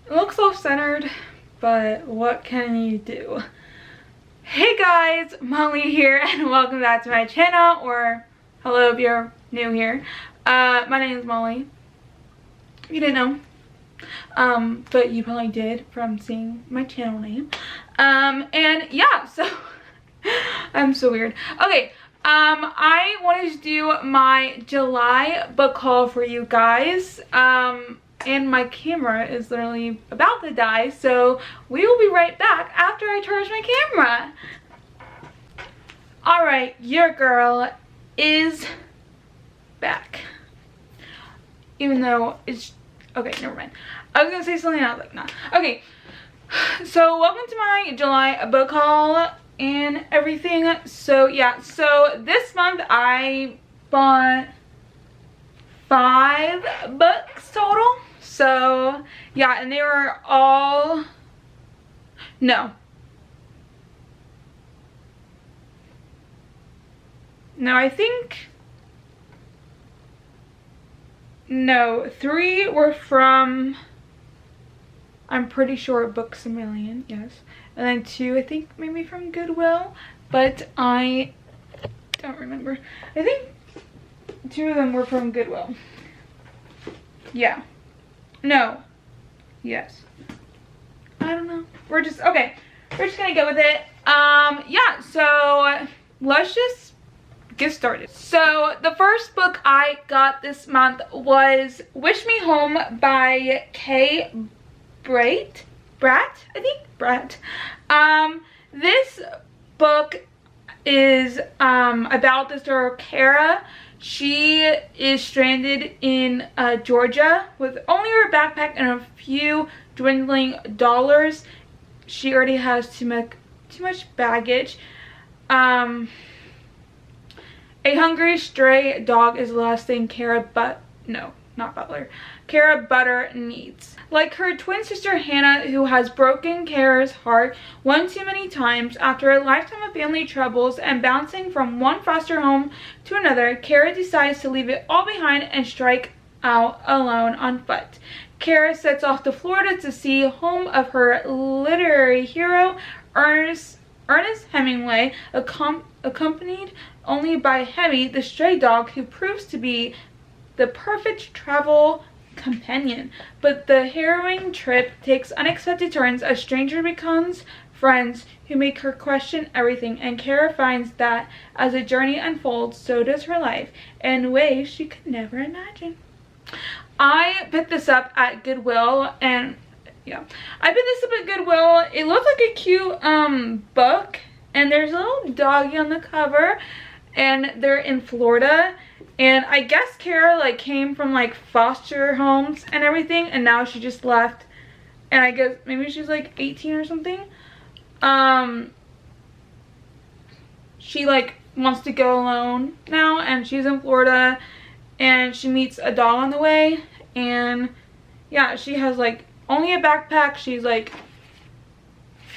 It looks off-centered, but what can you do? Hey guys, Molly here, and welcome back to my channel, or hello if you're new here. My name is Molly. You didn't know, but you probably did from seeing my channel name. And yeah, so I'm so weird. Okay, I wanted to do my July book haul for you guys. And my camera is literally about to die, so we will be right back after I charge my camera. Alright, your girl is back. Even though it's... okay, never mind. I was gonna say something else, like, nah. Okay, so welcome to my July book haul and everything. So yeah, so this month I bought 5 books total. So yeah, and they were all, no, I think, no, 3 were from, I'm pretty sure, Books A Million, yes, and then 2 I think maybe from Goodwill, but I don't remember. I think 2 of them were from Goodwill. Yeah. No. Yes. I don't know. We're just gonna go with it. Yeah, so let's just get started. So the first book I got this month was Wish Me Home by Kay Bratt, I think. Bratt. This book is about this girl, Kara. She is stranded in Georgia with only her backpack and a few dwindling dollars. She already has too much baggage. A hungry stray dog is the last thing Kara Butter needs. Like her twin sister Hannah, who has broken Kara's heart one too many times, after a lifetime of family troubles and bouncing from one foster home to another, Kara decides to leave it all behind and strike out alone on foot. Kara sets off to Florida to see home of her literary hero, Ernest Hemingway, accompanied only by Hemi, the stray dog, who proves to be the perfect travel companion. But the harrowing trip takes unexpected turns as stranger becomes friends who make her question everything, and Kara finds that as the journey unfolds, so does her life in ways she could never imagine. I picked this up at Goodwill, and yeah, I picked this up at Goodwill. It looked like a cute book, and there's a little doggy on the cover, and they're in Florida. And I guess Kara like came from like foster homes and everything, and now she just left, and I guess maybe she's like 18 or something. She like wants to go alone now, and she's in Florida, and she meets a dog on the way, and yeah, she has like only a backpack. She's like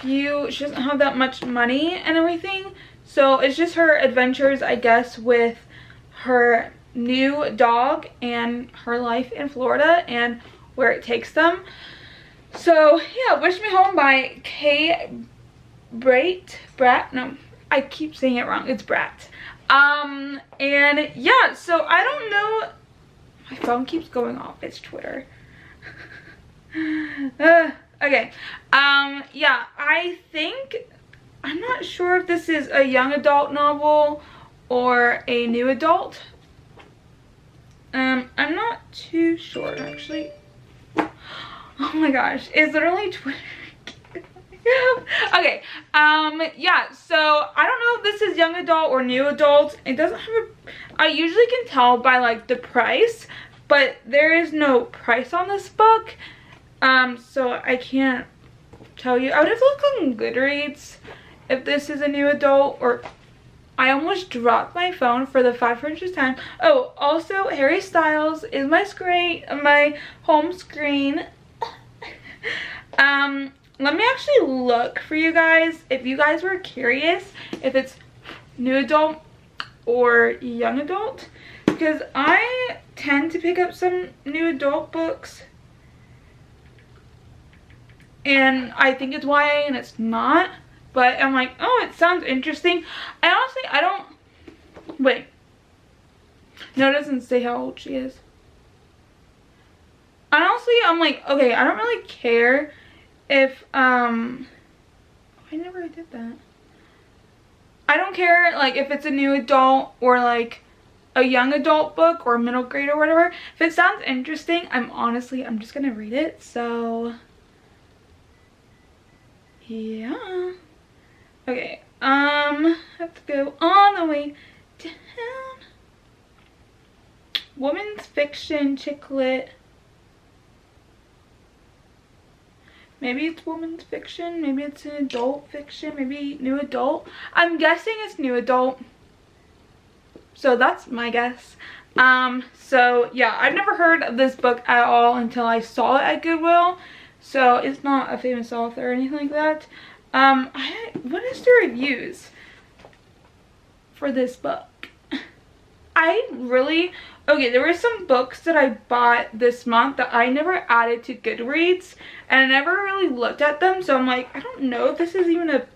she doesn't have that much money and everything, so it's just her adventures, I guess, with her new dog and her life in Florida and where it takes them. So yeah, Wish Me Home by Kay Bratt. No, I keep saying it wrong. It's Bratt. And yeah, so I don't know. My phone keeps going off. It's Twitter. Okay. Yeah, I think, I'm not sure if this is a young adult novel or a new adult. I'm not too sure, actually. Oh my gosh, it's literally Twitter. Okay, yeah, so I don't know if this is young adult or new adult. It doesn't have I usually can tell by like the price, but there is no price on this book. So I can't tell you. I would have to look on Goodreads if this is a new adult, or I almost dropped my phone for the 500th time. Oh, also Harry Styles is my home screen. Let me actually look for you guys if you guys were curious if it's new adult or young adult, because I tend to pick up some new adult books. and I think it's YA and it's not, but I'm like, oh, it sounds interesting. I honestly, I don't, wait, no, it doesn't say how old she is. Honestly, I'm like, okay, I don't really care if, I never did that. I don't care, like, if it's a new adult or, like, a young adult book or middle grade or whatever. If it sounds interesting, I'm just gonna read it. So, yeah. Okay, let's go all the way down. Women's fiction, chick lit. Maybe it's women's fiction, maybe it's an adult fiction, maybe new adult. I'm guessing it's new adult. So that's my guess. So yeah, I've never heard of this book at all until I saw it at Goodwill. So it's not a famous author or anything like that. What is the reviews for this book? Okay, there were some books that I bought this month that I never added to Goodreads, and I never really looked at them, so I'm like, I don't know if this is even a,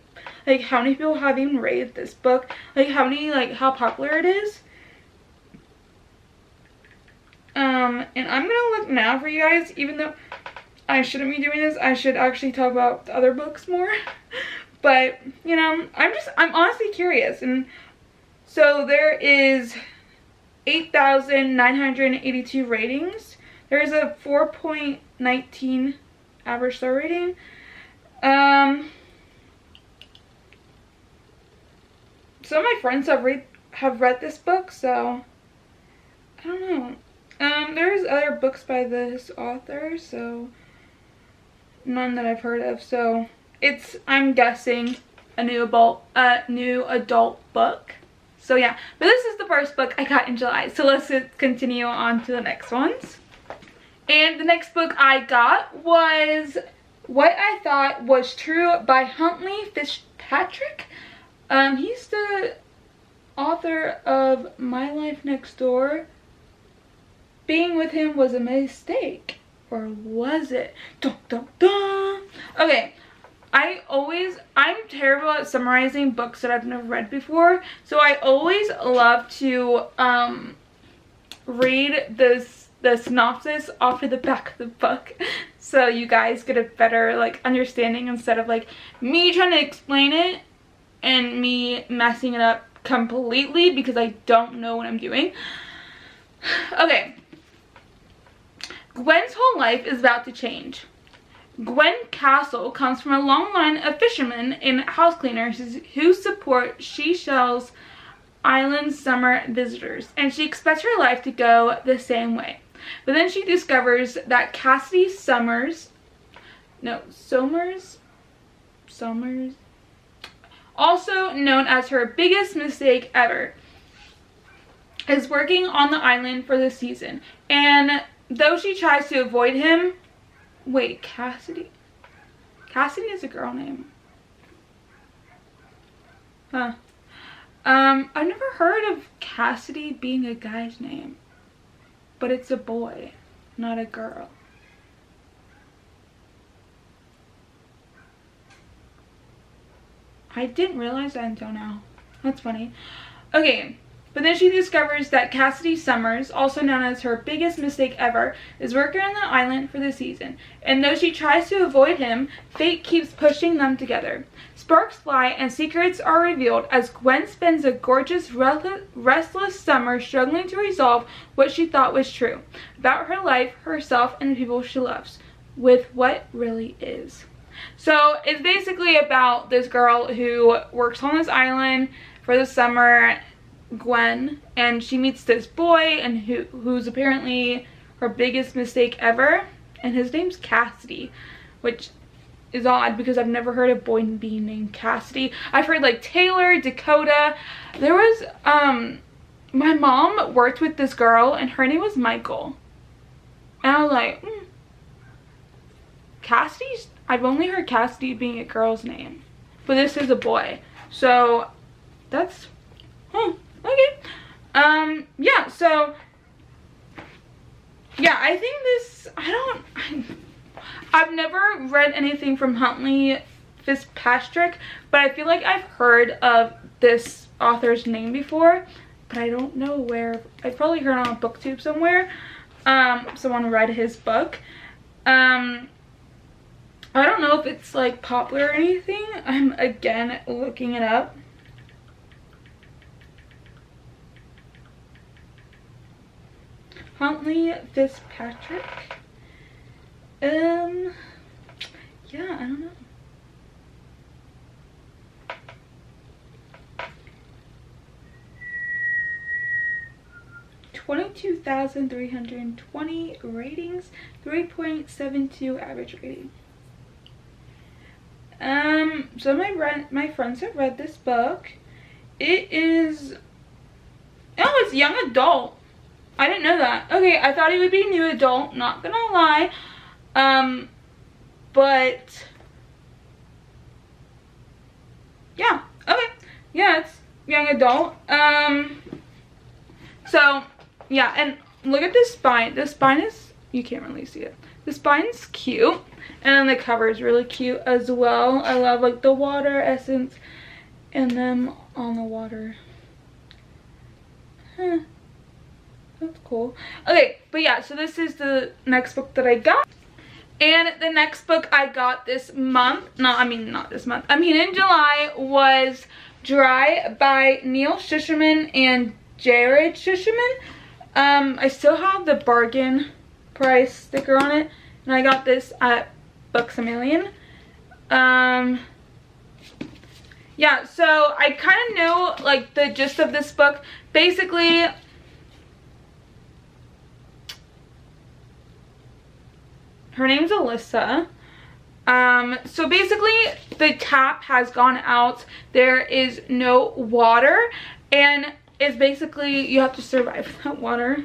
like, how many people have even rated this book, like, how popular it is. And I'm gonna look now for you guys, even though I shouldn't be doing this. I should actually talk about the other books more. But, you know, I'm honestly curious. And so there is 8,982 ratings. There is a 4.19 average star rating. Some of my friends have read this book, so I don't know. There's other books by this author, so none that I've heard of. So it's, I'm guessing, a new adult book. So yeah, but this is the first book I got in July. So let's continue on to the next ones. And the next book I got was What I Thought Was True by Huntley Fitzpatrick. He's the author of My Life Next Door. Being with him was a mistake. Or was it? Dun, dun, dun. Okay. I'm terrible at summarizing books that I've never read before. So I always love to read the synopsis off of the back of the book. So you guys get a better, like, understanding instead of, like, me trying to explain it and me messing it up completely because I don't know what I'm doing. Okay. Gwen's whole life is about to change. Gwen Castle comes from a long line of fishermen and house cleaners who support Seychelles Island summer visitors, and she expects her life to go the same way. But then she discovers that Cassidy Somers, also known as her biggest mistake ever, is working on the island for the season. And though she tries to avoid him, wait, Cassidy is a girl name. Huh. I've never heard of Cassidy being a guy's name, but it's a boy, not a girl. I didn't realize that until now. That's funny. Okay, but then she discovers that Cassidy Somers, also known as her biggest mistake ever, is working on the island for the season. And though she tries to avoid him, fate keeps pushing them together. Sparks fly and secrets are revealed as Gwen spends a gorgeous, restless summer struggling to resolve what she thought was true about her life, herself, and the people she loves, with what really is. So it's basically about this girl who works on this island for the summer, Gwen, and she meets this boy and who's apparently her biggest mistake ever, and his name's Cassidy, which is odd because I've never heard a boy being named Cassidy. I've heard like Taylor, Dakota. There was my mom worked with this girl and her name was Michael, and I was like, Cassidy's, I've only heard Cassidy being a girl's name, but this is a boy, so that's okay. Yeah, so yeah, I think this, I've never read anything from Huntley Fitzpatrick, but I feel like I've heard of this author's name before, but I don't know where. I probably heard it on BookTube somewhere. Someone read his book. I don't know if it's like popular or anything. I'm again looking it up. Huntley Fitzpatrick. Yeah, I don't know. $22,320 ratings, 3.72 average rating. So my friends have read this book. It is, oh, it's young adult. I didn't know that. Okay, I thought it would be new adult, not gonna lie. But yeah, okay. Yeah, it's young adult. So yeah, and look at this spine. The spine is, you can't really see it. The spine's cute, and then the cover is really cute as well. I love like the water essence and them on the water. That's cool. Okay, but yeah, so this is the next book that I got. And the next book I got this month, not this month, in July, was Dry by Neal Shusterman and Jared Shusterman. I still have the bargain price sticker on it, and I got this at Books A Million. Yeah, so I kind of know like the gist of this book. Basically, her name's Alyssa. So basically the tap has gone out. There is no water, and it's basically you have to survive without water.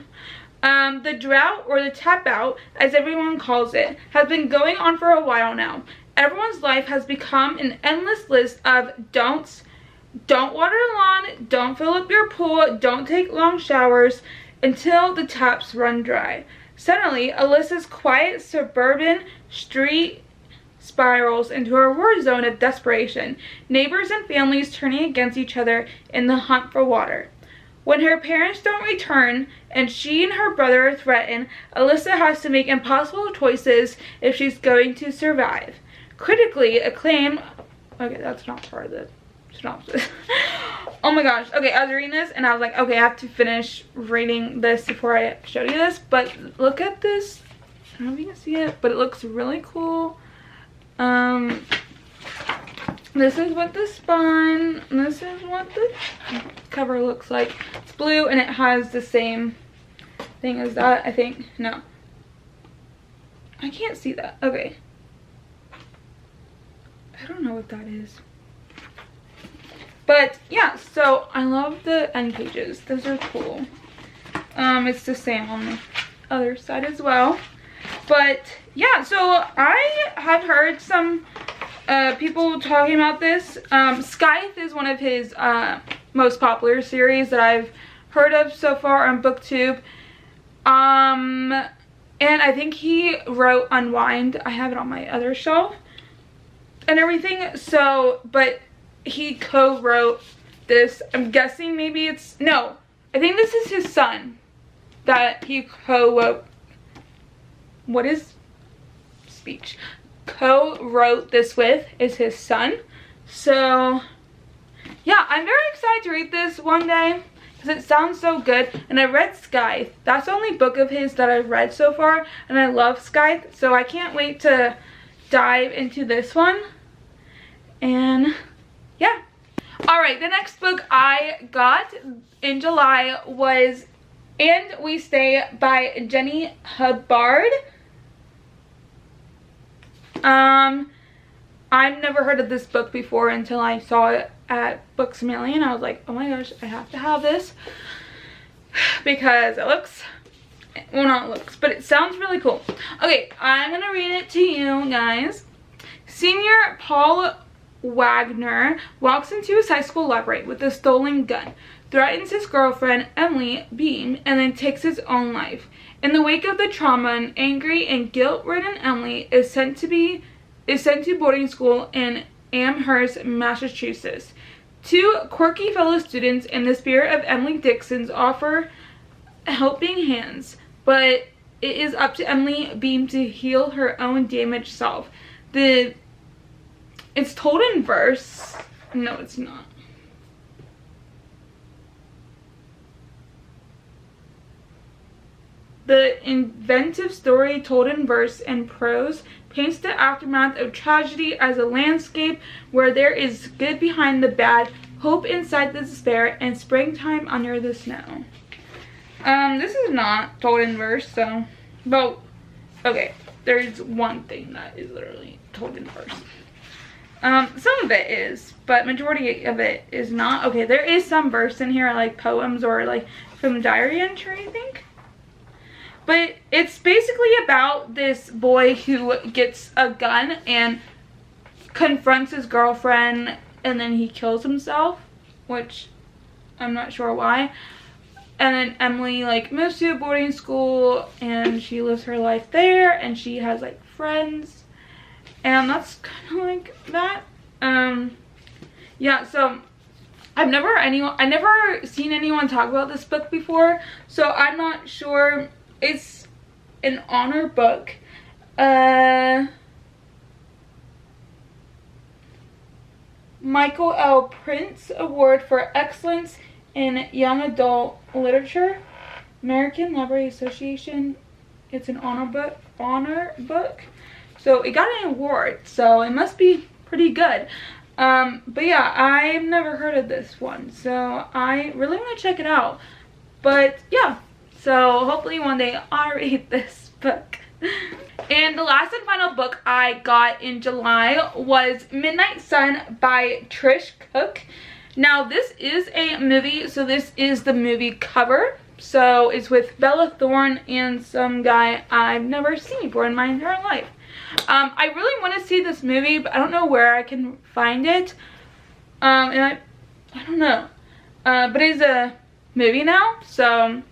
The drought, or the tap out as everyone calls it, has been going on for a while now. Everyone's life has become an endless list of don'ts. Don't water the lawn, don't fill up your pool, don't take long showers until the taps run dry. Suddenly, Alyssa's quiet suburban street spirals into a war zone of desperation, neighbors and families turning against each other in the hunt for water. When her parents don't return and she and her brother are threatened, Alyssa has to make impossible choices if she's going to survive. Critically acclaimed, okay, that's not part of the synopsis. Oh my gosh. Okay, I was reading this and I was like, okay, I have to finish reading this before I show you this. But look at this. I don't know if you can see it, but it looks really cool. This is what the spine, this is what the cover looks like. It's blue and it has the same thing as that, I think. No, I can't see that. Okay, I don't know what that is. But yeah, so I love the end pages. Those are cool. It's the same on the other side as well. But yeah, so I have heard some people talking about this. Scythe is one of his most popular series that I've heard of so far on BookTube. And I think he wrote Unwind. I have it on my other shelf and everything. So, but he co-wrote this. I'm guessing maybe it's, no, I think this is his son that he co-wrote. What is speech? Co-wrote this with is his son. So yeah, I'm very excited to read this one day because it sounds so good. And I read Scythe. That's the only book of his that I've read so far, and I love Scythe, so I can't wait to dive into this one. And yeah, all right, the next book I got in July was And We Stay by Jenny Hubbard. I've never heard of this book before until I saw it at Books A Million. I was like, oh my gosh, I have to have this because it looks, well, not looks, but it sounds really cool. Okay, I'm gonna read it to you guys. Senior Paul Wagner walks into his high school library with a stolen gun. threatens his girlfriend, Emily Beam, and then takes his own life. In the wake of the trauma, an angry and guilt-ridden Emily is sent to boarding school in Amherst, Massachusetts. Two quirky fellow students in the spirit of Emily Dixon offer helping hands, but it is up to Emily Beam to heal her own damaged self. It's told in verse. No, it's not. The inventive story told in verse and prose paints the aftermath of tragedy as a landscape where there is good behind the bad, hope inside the despair, and springtime under the snow. This is not told in verse, so, but, okay, there's one thing that is literally told in verse. Some of it is, but majority of it is not. Okay, there is some verse in here, like poems or like from diary entry, I think. But it's basically about this boy who gets a gun and confronts his girlfriend, and then he kills himself, which I'm not sure why. And then Emily like moves to a boarding school and she lives her life there, and she has like friends, and that's kind of like that. Yeah, so I've never seen anyone talk about this book before, so I'm not sure. It's an honor book. Michael L. Prince Award for Excellence in Young Adult Literature, American Library Association. It's an honor book. So it got an award, so it must be pretty good. But yeah, I've never heard of this one, so I really want to check it out. But yeah, so hopefully one day I'll read this book. And the last and final book I got in July was Midnight Sun by Trish Cook. Now this is a movie, so this is the movie cover. So it's with Bella Thorne and some guy I've never seen before in my entire life. I really want to see this movie, but I don't know where I can find it. And I don't know. But it's a movie now, so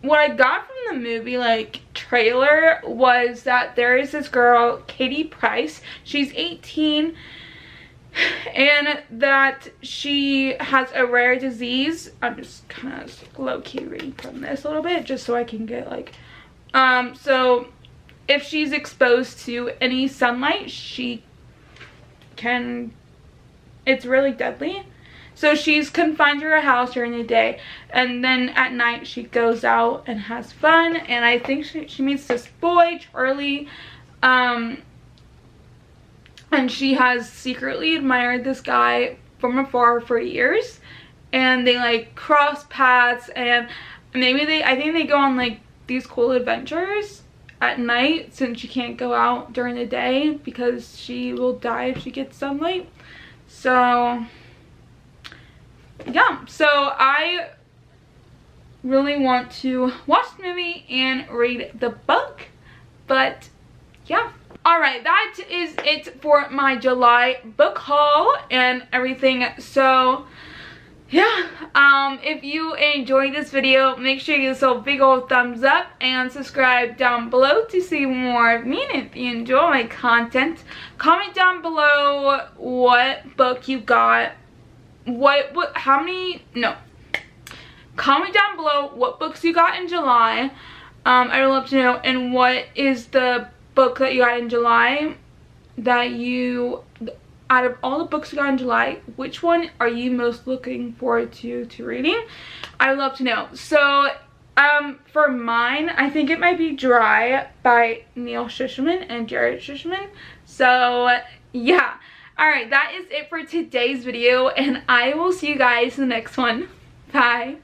what I got from the movie like trailer was that there is this girl, Katie Price. She's 18, and that she has a rare disease. I'm just kind of low-key reading from this a little bit just so I can get like so if she's exposed to any sunlight, it's really deadly. So she's confined to her house during the day, and then at night she goes out and has fun, and I think she meets this boy, Charlie, and she has secretly admired this guy from afar for years, and they like cross paths, and maybe I think they go on like these cool adventures at night, since she can't go out during the day because she will die if she gets sunlight. So yeah, so I really want to watch the movie and read the book, but yeah. Alright, that is it for my July book haul and everything. So yeah, if you enjoyed this video, make sure you give this a big old thumbs up and subscribe down below to see more of me. And if you enjoy my content, comment down below what book you got. Comment down below what books you got in July. I would love to know. And what is the book that you got in July that out of all the books you got in July, which one are you most looking forward to reading? I would love to know. So for mine, I think it might be Dry by Neil Shushman and Jared Shushman. So yeah. Alright, that is it for today's video, and I will see you guys in the next one. Bye.